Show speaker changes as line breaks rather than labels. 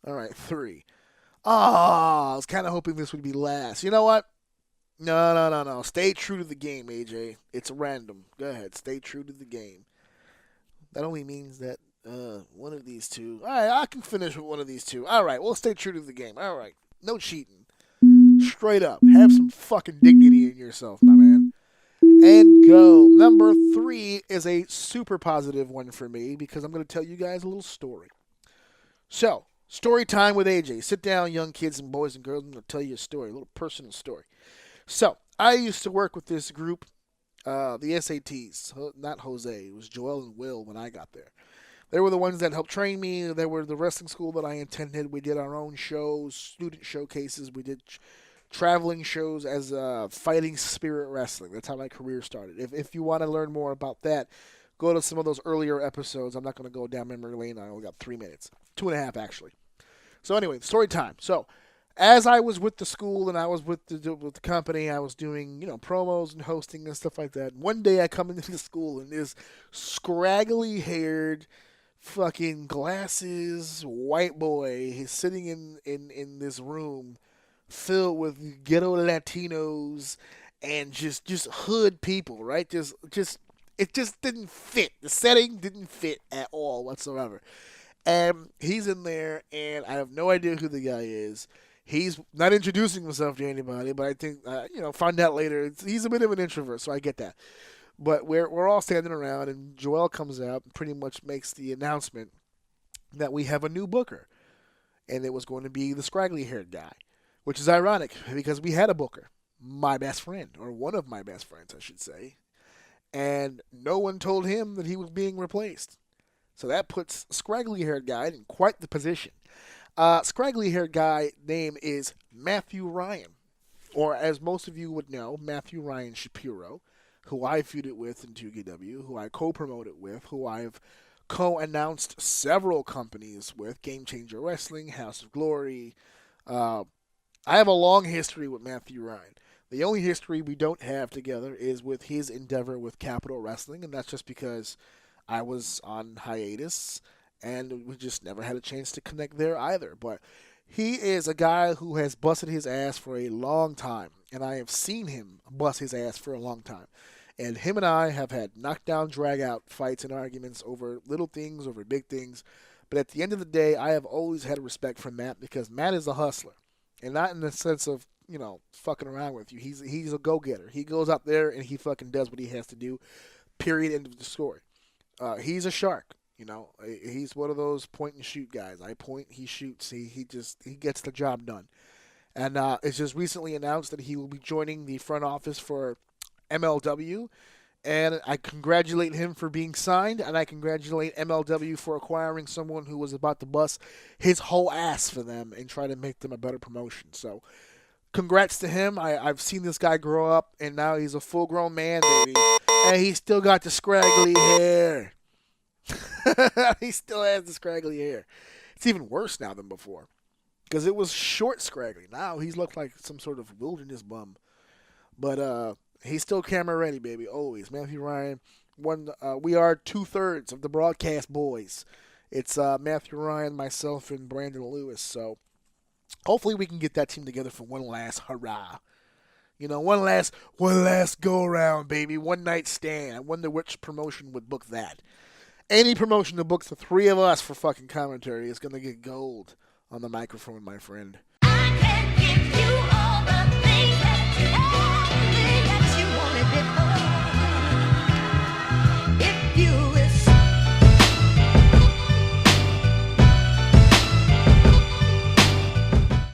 All right, 3. Ah, I was kind of hoping this would be last. You know what? No, no, no, no. Stay true to the game, AJ. It's random. Go ahead. Stay true to the game. That only means that one of these two. All right, I can finish with one of these two. All right, we'll stay true to the game. All right. No cheating. Straight up. Have some fucking dignity in yourself, my man. And go. Number 3 is a super positive one for me because I'm going to tell you guys a little story. So, story time with AJ. Sit down, young kids and boys and girls. I'm going to tell you a story, a little personal story. So, I used to work with this group, the SATs, not Jose. It was Joel and Will when I got there. They were the ones that helped train me. They were the wrestling school that I attended. We did our own shows, student showcases. We did traveling shows as Fighting Spirit Wrestling. That's how my career started. If you want to learn more about that, go to some of those earlier episodes. I'm not going to go down memory lane. I only got 3 minutes. 2.5, actually. So anyway, story time. So as I was with the school and I was with the company, I was doing, promos and hosting and stuff like that. One day I come into the school and this scraggly haired, fucking glasses white boy is sitting in this room filled with ghetto Latinos and just hood people, right? Just it just didn't fit. The setting didn't fit at all whatsoever. And he's in there, and I have no idea who the guy is. He's not introducing himself to anybody, but I think find out later. He's a bit of an introvert, so I get that. But we're all standing around, and Joel comes out and pretty much makes the announcement that we have a new booker, and it was going to be the scraggly haired guy, which is ironic because we had a booker, my best friend, or one of my best friends, I should say, and no one told him that he was being replaced. So that puts scraggly haired guy in quite the position. Scraggly haired guy name is Matthew Ryan, or as most of you would know, Matthew Ryan Shapiro, who I feuded with in 2KW, who I co-promoted with, who I've co-announced several companies with, Game Changer Wrestling, House of Glory. I have a long history with Matthew Ryan. The only history we don't have together is with his endeavor with Capital Wrestling, and that's just because I was on hiatus, and we just never had a chance to connect there either. But he is a guy who has busted his ass for a long time, and I have seen him bust his ass for a long time. And him and I have had knockdown, drag-out fights and arguments over little things, over big things. But at the end of the day, I have always had respect for Matt because Matt is a hustler. And not in the sense of, fucking around with you. He's a go-getter. He goes out there and he fucking does what he has to do. Period. End of the story. He's a shark. He's one of those point and shoot guys. I point, he shoots. He gets the job done. And it's just recently announced that he will be joining the front office for MLW. And I congratulate him for being signed, and I congratulate MLW for acquiring someone who was about to bust his whole ass for them and try to make them a better promotion. So, congrats to him. I've seen this guy grow up, and now he's a full-grown man, baby. And he still got the scraggly hair. He still has the scraggly hair. It's even worse now than before. Because it was short scraggly. Now he's looked like some sort of wilderness bum. But he's still camera ready, baby. Always. Matthew Ryan. We are 2/3 of the Broadcast Boyz. It's Matthew Ryan, myself, and Brandon Lewis. So hopefully we can get that team together for one last hurrah. One last go around, baby. One night stand. I wonder which promotion would book that. Any promotion that books the 3 of us for fucking commentary is gonna get gold on the microphone, my friend. I can give you